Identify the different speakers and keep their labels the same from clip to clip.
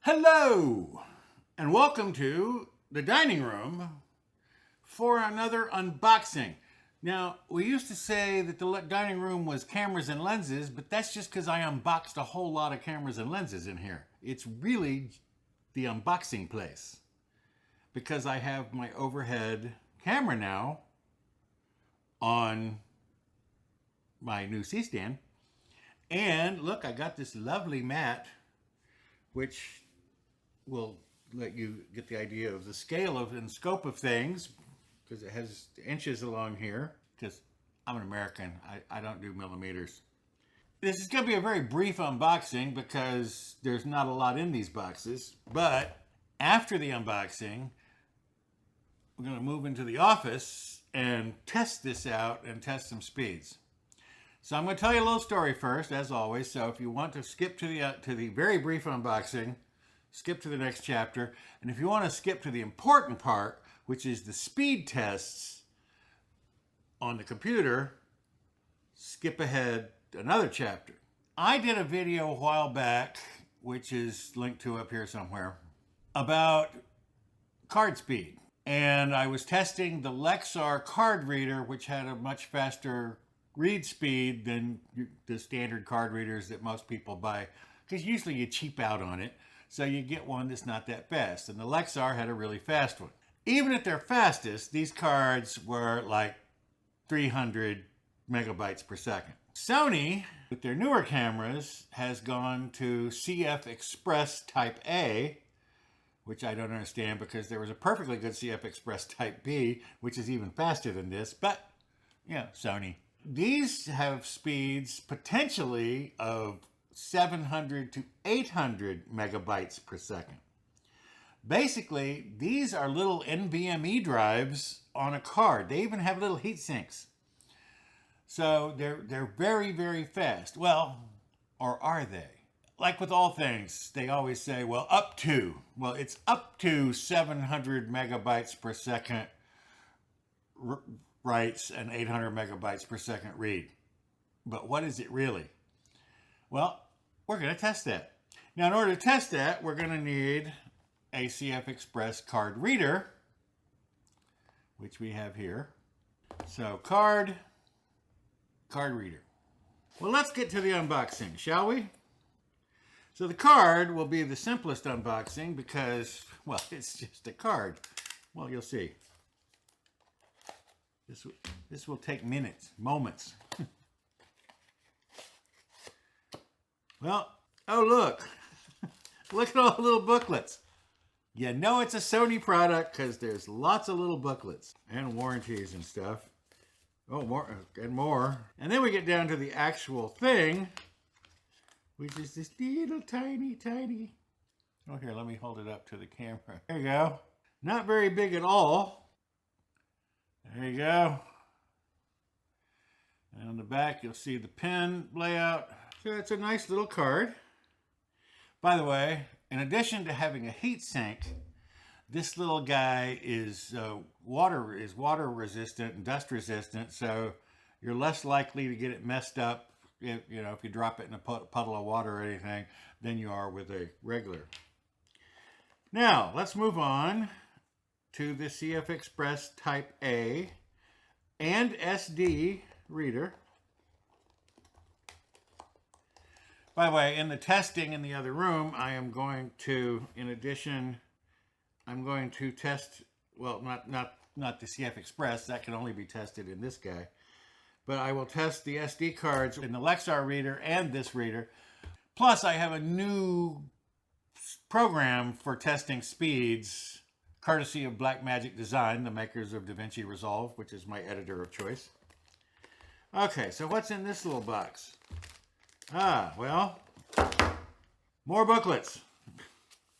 Speaker 1: Hello, and welcome to the dining room for another unboxing. Now, we used to say that the dining room was cameras and lenses, but that's just because I unboxed a whole lot of cameras and lenses in here. It's really the unboxing place because I have my overhead camera now on my new C-stand. And look, I got this lovely mat, which will let you get the idea of the scale of and scope of things because it has inches along here because I'm an American. I don't do millimeters. This is going to be a very brief unboxing because there's not a lot in these boxes, but after the unboxing, we're going to move into the office and test this out and test some speeds. So I'm going to tell you a little story first, as always. So if you want to skip to the very brief unboxing, skip to the next chapter. And if you want to skip to the important part, which is the speed tests on the computer, skip ahead another chapter. I did a video a while back, which is linked to up here somewhere, about card speed. And I was testing the Lexar card reader, which had a much faster read speed than the standard card readers that most people buy, because usually you cheap out on it. So you get one that's not that fast. And the Lexar had a really fast one. Even at their fastest, these cards were like 300 megabytes per second. Sony, with their newer cameras, has gone to CF Express Type A, which I don't understand because there was a perfectly good CF Express Type B, which is even faster than this. But, yeah, Sony. These have speeds potentially of 700 to 800 megabytes per second. Basically, these are little NVMe drives on a card. They even have little heat sinks. So they're very, very fast. Well, or are they? Like with all things, they always say, well, up to. Well, it's up to 700 megabytes per second writes and 800 megabytes per second read. But what is it really? Well, we're going to test that. Now, in order to test that, we're going to need a CF Express card reader, which we have here. So, card reader. Well, let's get to the unboxing, shall we? So the card will be the simplest unboxing because, well, it's just a card. Well, you'll see. This will take minutes, moments. Well, oh look, look at all the little booklets. You know it's a Sony product because there's lots of little booklets and warranties and stuff. Oh, more and more. And then we get down to the actual thing, which is this little tiny. Oh, here, let me hold it up to the camera. There you go. Not very big at all. There you go. And on the back, you'll see the pen layout. So it's a nice little card. By the way, in addition to having a heat sink, this little guy is water resistant and dust resistant, so you're less likely to get it messed up if you drop it in a puddle of water or anything than you are with a regular. Now, let's move on to the CF Express Type A and SD reader. By the way, in the testing in the other room, I am going to, in addition, I'm going to test, well, not the CF Express, that can only be tested in this guy, but I will test the SD cards in the Lexar reader and this reader. Plus, I have a new program for testing speeds, courtesy of Blackmagic Design, the makers of DaVinci Resolve, which is my editor of choice. Okay, so what's in this little box? Well, more booklets,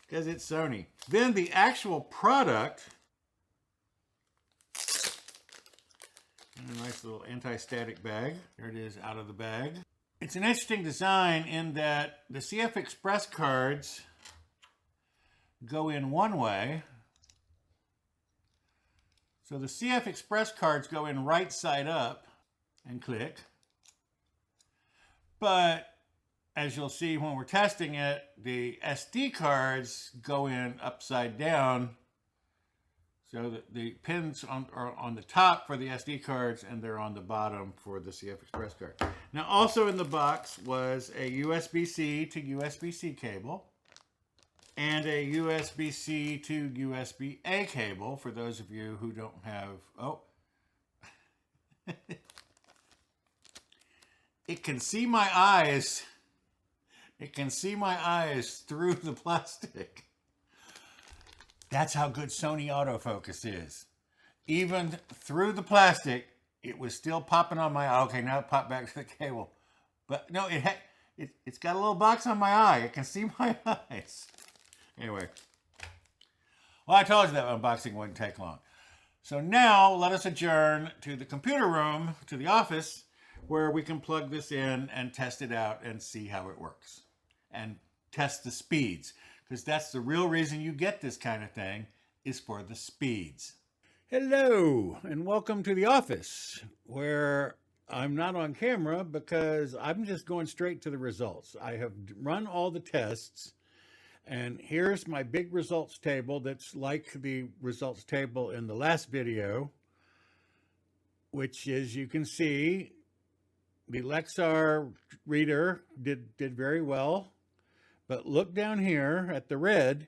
Speaker 1: because it's Sony. Then the actual product, a nice little anti-static bag. There it is out of the bag. It's an interesting design in that the CF Express cards go in one way. So the CF Express cards go in right side up and click. But as you'll see when we're testing it, the SD cards go in upside down. So the pins are on the top for the SD cards, and they're on the bottom for the CF Express card. Now, also in the box was a USB-C to USB-C cable and a USB-C to USB-A cable for those of you who don't have... Oh. It can see my eyes. It can see my eyes through the plastic. That's how good Sony autofocus is. Even through the plastic, it was still popping on my eye. Okay, now it popped back to the cable. But no, it's got a little box on my eye. It can see my eyes. Anyway. Well, I told you that unboxing wouldn't take long. So now let us adjourn to the computer room, to the office, where we can plug this in and test it out and see how it works. And test the speeds. Because that's the real reason you get this kind of thing, is for the speeds. Hello, and welcome to the office, where I'm not on camera because I'm just going straight to the results. I have run all the tests, and here's my big results table that's like the results table in the last video, which is, you can see, the Lexar reader did very well. But look down here at the red,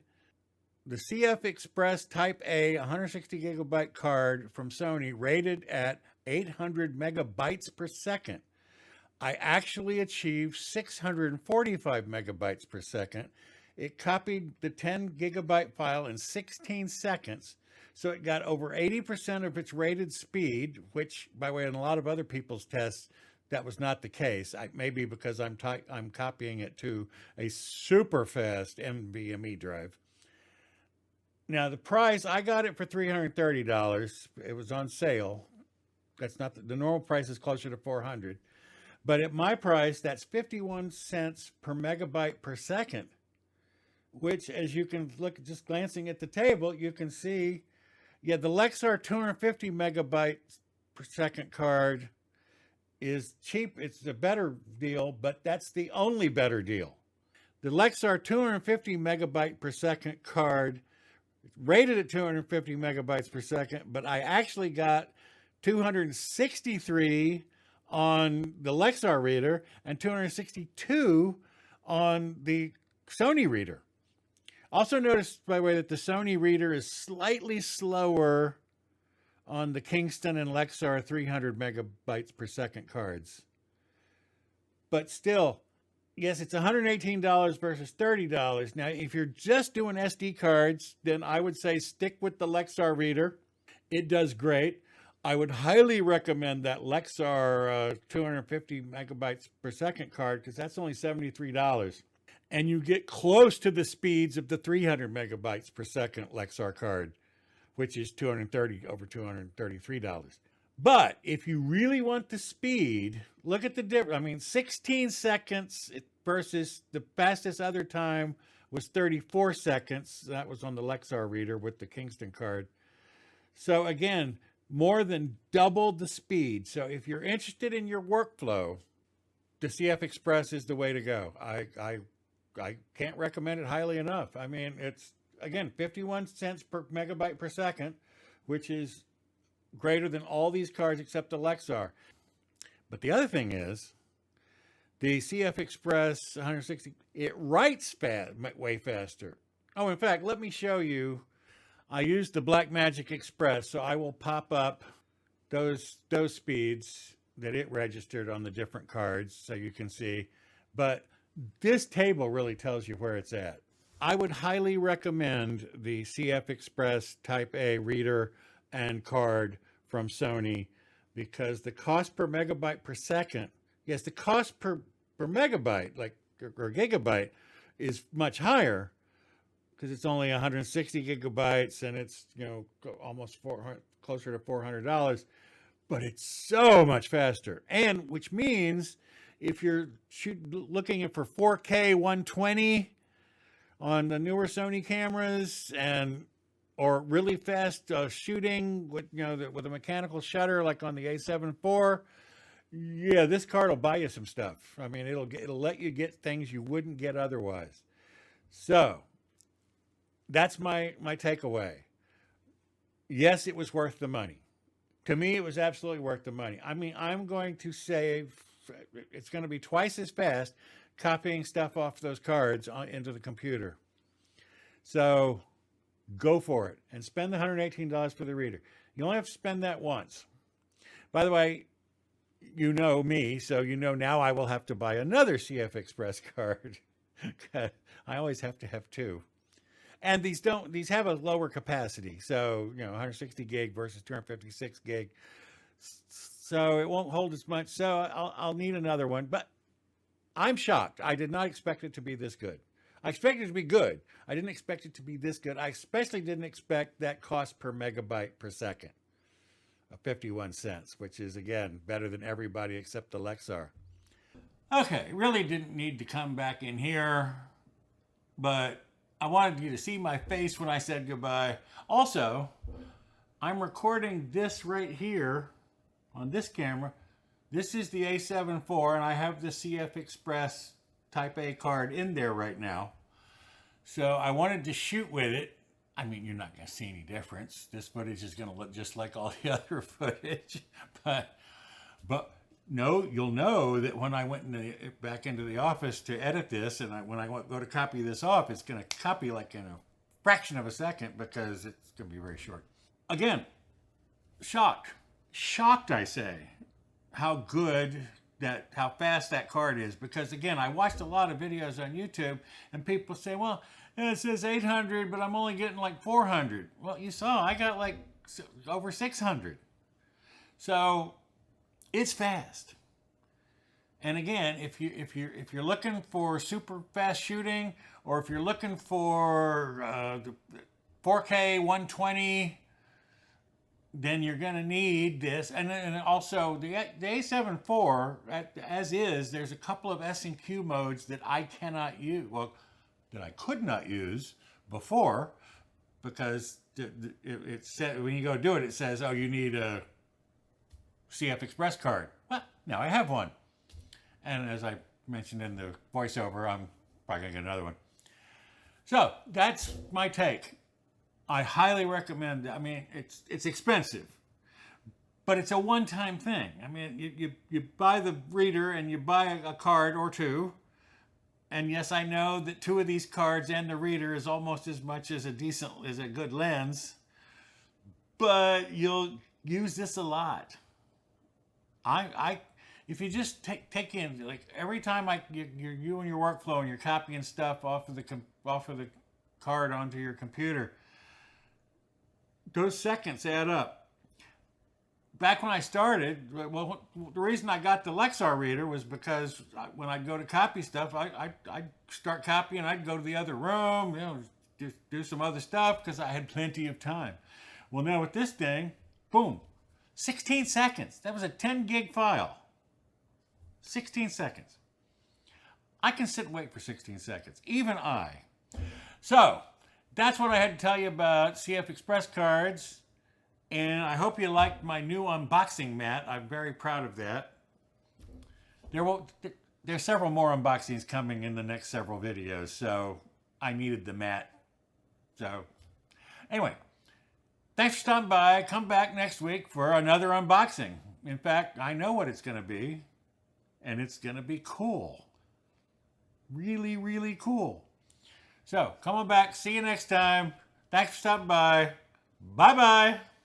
Speaker 1: the CF Express Type A 160 gigabyte card from Sony rated at 800 megabytes per second. I actually achieved 645 megabytes per second. It copied the 10 gigabyte file in 16 seconds. So it got over 80% of its rated speed, which, by the way, in a lot of other people's tests, that was not the case. Maybe because I'm copying it to a super fast NVMe drive. Now the price, I got it for $330. It was on sale. That's not the normal price is closer to $400. But at my price, that's 51 cents per megabyte per second, which, as you can look, just glancing at the table, you can see, yeah, the Lexar 250 megabytes per second card is cheap. It's a better deal, but that's the only better deal. The Lexar 250 megabyte per second card rated at 250 megabytes per second, but I actually got 263 on the Lexar reader and 262 on the Sony reader. Also notice, by the way, that the Sony reader is slightly slower on the Kingston and Lexar 300 megabytes per second cards. But still, yes, it's $118 versus $30. Now, if you're just doing SD cards, then I would say stick with the Lexar reader. It does great. I would highly recommend that Lexar 250 megabytes per second card, because that's only $73. And you get close to the speeds of the 300 megabytes per second Lexar card, which is over $233. But if you really want the speed, look at the difference. I mean, 16 seconds versus the fastest other time was 34 seconds. That was on the Lexar reader with the Kingston card. So again, more than double the speed. So if you're interested in your workflow, the CF Express is the way to go. I can't recommend it highly enough. I mean, it's, again, 51 cents per megabyte per second, which is greater than all these cards except the Lexar. But the other thing is, the CF Express 160, it writes way faster. Oh, in fact, let me show you. I used the Blackmagic Express, so I will pop up those speeds that it registered on the different cards so you can see. But this table really tells you where it's at. I would highly recommend the CF Express Type A reader and card from Sony, because the cost per megabyte per second, yes, the cost per megabyte, like, or gigabyte, is much higher because it's only 160 gigabytes and it's, you know, almost closer to $400, but it's so much faster. And which means if you're looking for 4K 120 on the newer Sony cameras, and or really fast shooting with, you know, with a mechanical shutter like on the A7 IV, yeah, this card will buy you some stuff. I mean, it'll let you get things you wouldn't get otherwise. So that's my takeaway. Yes, it was worth the money. To me, it was absolutely worth the money. I mean, I'm going to save. It's going to be twice as fast copying stuff off those cards into the computer. So go for it and spend the $118 for the reader. You only have to spend that once. By the way, you know me, so you know now I will have to buy another CF Express card. I always have to have two. And these have a lower capacity. So, 160 gig versus 256 gig. So it won't hold as much. So I'll need another one. But I'm shocked. I did not expect it to be this good. I expected it to be good. I didn't expect it to be this good. I especially didn't expect that cost per megabyte per second of 51 cents, which is, again, better than everybody except the Lexar. Okay, really didn't need to come back in here, but I wanted you to see my face when I said goodbye. Also, I'm recording this right here on this camera. This is the A7 IV, and I have the CF Express Type A card in there right now. So I wanted to shoot with it. I mean, you're not going to see any difference. This footage is going to look just like all the other footage. But no, you'll know that when I went back into the office to edit this, and when I go to copy this off, it's going to copy like in a fraction of a second because it's going to be very short. Again, shocked. Shocked, I say, how fast that card is. Because again, I watched a lot of videos on YouTube and people say, well, it says 800, but I'm only getting like 400. Well, you saw, I got like over 600. So it's fast. And again, if you're looking for super fast shooting, or if you're looking for 4K 120, then you're going to need this. And also the A7 IV, as is, there's a couple of S&Q modes that I cannot use. Well, that I could not use before, because it said, when you go do it, it says, oh, you need a CF Express card. Well, now I have one. And as I mentioned in the voiceover, I'm probably going to get another one. So that's my take. I highly recommend it. I mean, it's expensive, but it's a one-time thing. I mean, you buy the reader and you buy a card or two. And yes, I know that two of these cards and the reader is almost as much as a good lens, but you'll use this a lot. If you just take in, like, every time you and your workflow and you're copying stuff off of the card onto your computer, those seconds add up. Back when I started, well, the reason I got the Lexar reader was because when I'd go to copy stuff, I'd start copying, I'd go to the other room, do some other stuff because I had plenty of time. Well, now with this thing, boom, 16 seconds. That was a 10 gig file. 16 seconds. I can sit and wait for 16 seconds, even I. So that's what I had to tell you about CF Express cards. And I hope you liked my new unboxing mat. I'm very proud of that. There's several more unboxings coming in the next several videos, so I needed the mat. So anyway, thanks for stopping by. Come back next week for another unboxing. In fact, I know what it's going to be, and it's going to be cool. Really, really cool. So come on back. See you next time. Thanks for stopping by. Bye-bye.